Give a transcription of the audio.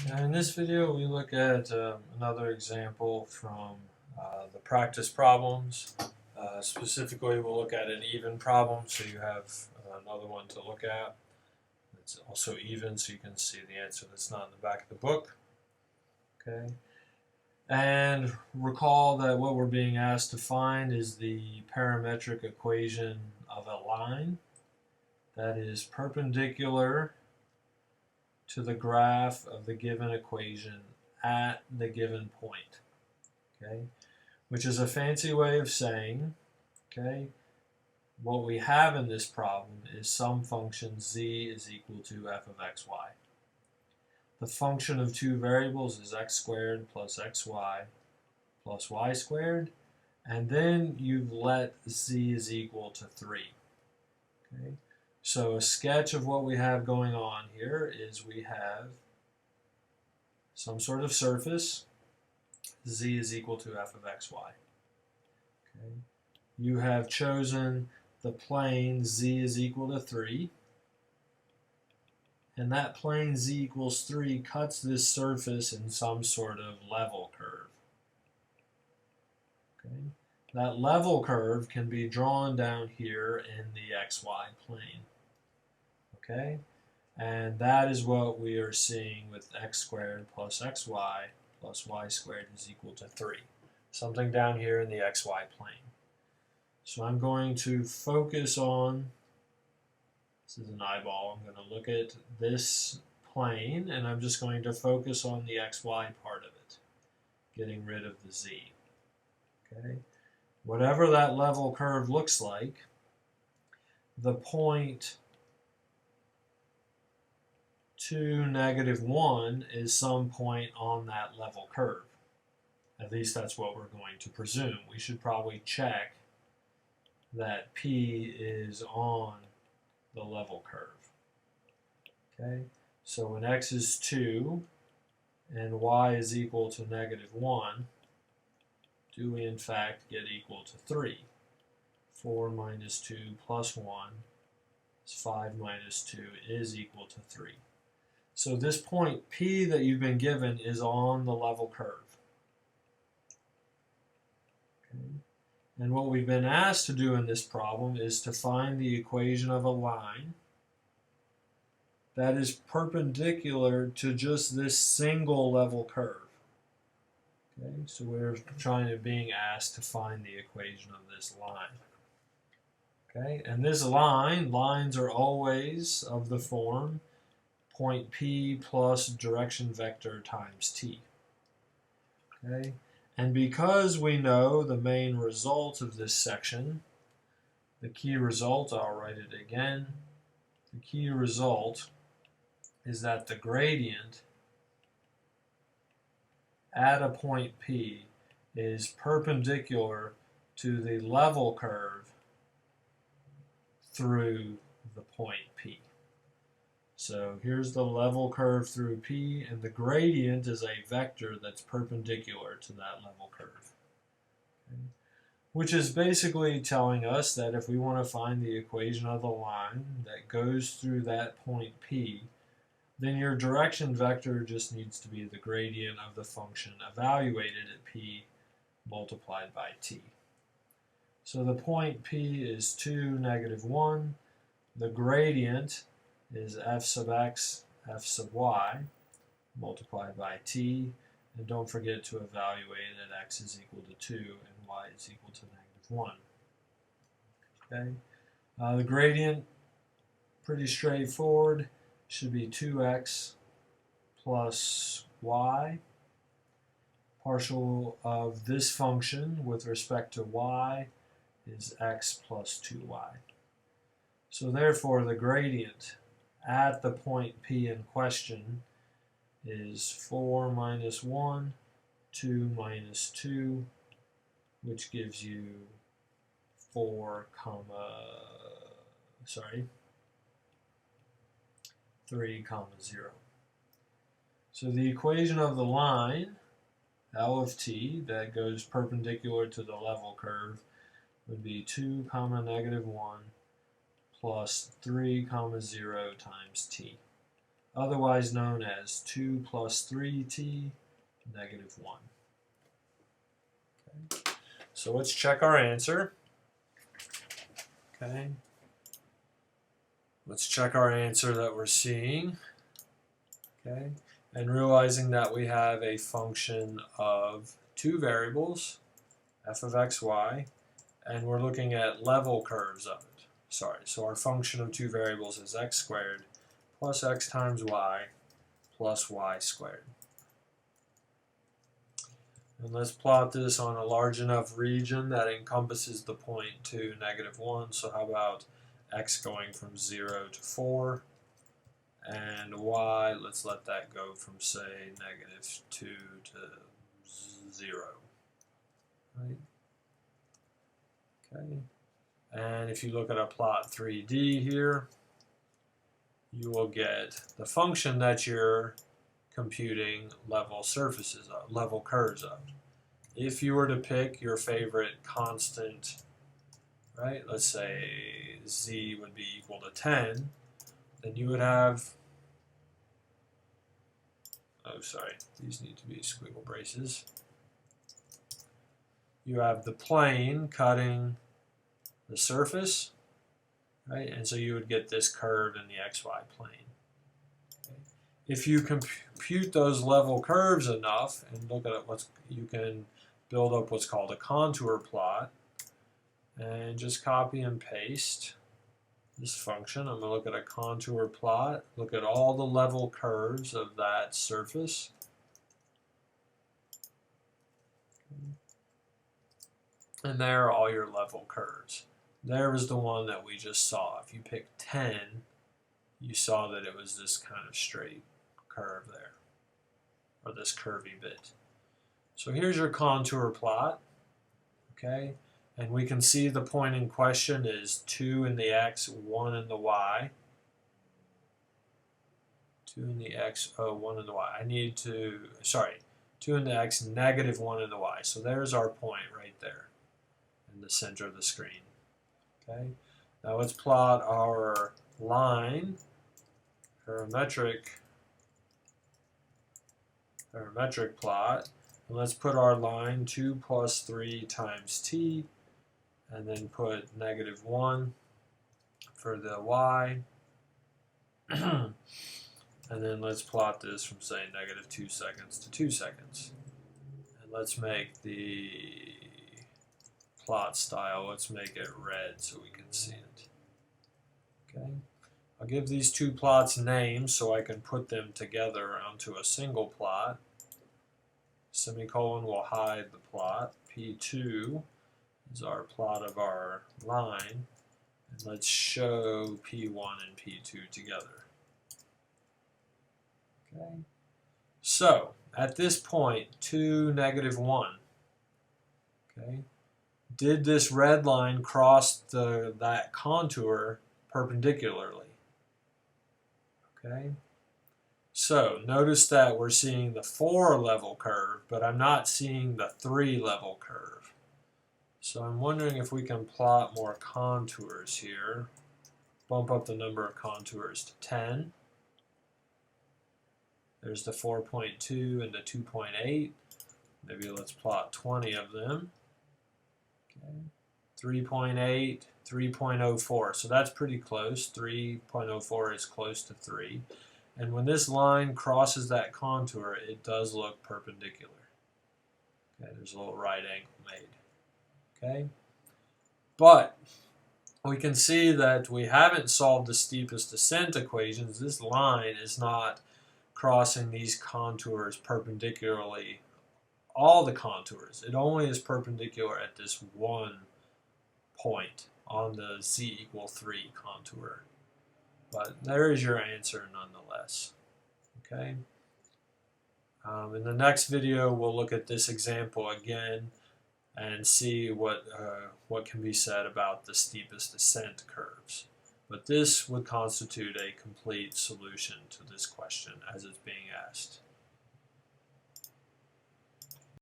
In this video, we look at another example from the practice problems. Specifically, we'll look at an even problem, so you have another one to look at. It's also even, so you can see the answer that's not in the back of the book. Okay. And recall that what we're being asked to find is the parametric equation of a line that is perpendicular to the graph of the given equation at the given point, okay? Which is a fancy way of saying, okay, what we have in this problem is some function z is equal to f of xy. The function of two variables is x squared plus xy plus y squared, and then you've let z is equal to 3, okay? So a sketch of what we have going on here is we have some sort of surface, z is equal to f of xy. Okay. You have chosen the plane z is equal to 3, and that plane z equals 3 cuts this surface in some sort of level curve. Okay. That level curve can be drawn down here in the xy plane. Okay, and that is what we are seeing with x squared plus xy plus y squared is equal to 3. Something down here in the xy plane. So I'm going to focus on, this is an eyeball, I'm going to look at this plane and I'm just going to focus on the xy part of it, getting rid of the z. Okay, whatever that level curve looks like, the point 2, -1 is some point on that level curve. At least that's what we're going to presume. We should probably check that P is on the level curve. Okay, so when x is 2 and y is equal to -1, do we in fact get equal to 3? 4 minus 2 plus 1 is 5 minus 2 is equal to 3. So this point P that you've been given is on the level curve. Okay. And what we've been asked to do in this problem is to find the equation of a line that is perpendicular to just this single level curve. Okay, so we're being asked to find the equation of this line. Okay, and this lines are always of the form point P plus direction vector times t. Okay, and because we know the main result of this section, the key result, I'll write it again, the key result is that the gradient at a point P is perpendicular to the level curve through the point P. So here's the level curve through P, and the gradient is a vector that's perpendicular to that level curve. Okay. Which is basically telling us that if we want to find the equation of the line that goes through that point P, then your direction vector just needs to be the gradient of the function evaluated at P multiplied by T. So the point P is 2, -1. The gradient is f sub x, f sub y, multiplied by t, and don't forget to evaluate that x is equal to 2 and y is equal to -1. Okay, the gradient, pretty straightforward, should be 2x plus y. Partial of this function with respect to y is x plus 2y. So therefore the gradient at the point P in question is 4 minus 1, 2 minus 2, which gives you 3, 0. So the equation of the line, L of t, that goes perpendicular to the level curve would be 2, -1 plus 3, 0 times t. otherwise known as 2 plus 3t negative 1. Okay. So let's check our answer. Okay. Let's check our answer that we're seeing. Okay. And realizing that we have a function of two variables, f of x, y, and we're looking at level curves of it. Sorry, so our function of two variables is x squared plus x times y plus y squared. And let's plot this on a large enough region that encompasses the point 2, negative 1. So how about x going from 0 to 4, and y, let's let that go from, say, negative 2 to 0. Right? Okay. And if you look at a plot 3D here, you will get the function that you're computing level surfaces of, level curves of. If you were to pick your favorite constant, right, let's say z would be equal to 10, then you would have, oh sorry, these need to be squiggle braces. You have the plane cutting the surface, right, and so you would get this curve in the xy plane. Okay. If you compute those level curves enough and look at what you can build up what's called a contour plot, and just copy and paste this function. I'm going to look at a contour plot, look at all the level curves of that surface. And there are all your level curves. There was the one that we just saw. If you picked 10, you saw that it was this kind of straight curve there, or this curvy bit. So here's your contour plot, okay? And we can see the point in question is 2 in the x, 1 in the y. 2 in the x, 1 in the y. I need to, sorry, 2 in the x, negative 1 in the y. So there's our point right there in the center of the screen. Okay. Now let's plot our line, parametric plot. And let's put our line 2 plus 3 times t, and then put negative 1 for the y. And then let's plot this from, say, negative 2 seconds to 2 seconds. And let's make the plot style, let's make it red so we can see it. Okay. I'll give these two plots names so I can put them together onto a single plot. Semicolon will hide the plot. P2 is our plot of our line. And let's show P1 and P2 together. Okay. So, at this point, 2, negative 1. Okay. Did this red line cross that contour perpendicularly? Okay. So notice that we're seeing the 4 level curve, but I'm not seeing the 3 level curve. So I'm wondering if we can plot more contours here. Bump up the number of contours to 10. There's the 4.2 and the 2.8. Maybe let's plot 20 of them. Okay. 3.8, 3.04. So that's pretty close. 3.04 is close to 3. And when this line crosses that contour, it does look perpendicular. Okay, there's a little right angle made. Okay? But we can see that we haven't solved the steepest descent equations. This line is not crossing these contours perpendicularly, all the contours. It only is perpendicular at this one point on the z equal 3 contour. But there is your answer nonetheless. Okay. In the next video, we'll look at this example again and see what can be said about the steepest descent curves. But this would constitute a complete solution to this question as it's being asked.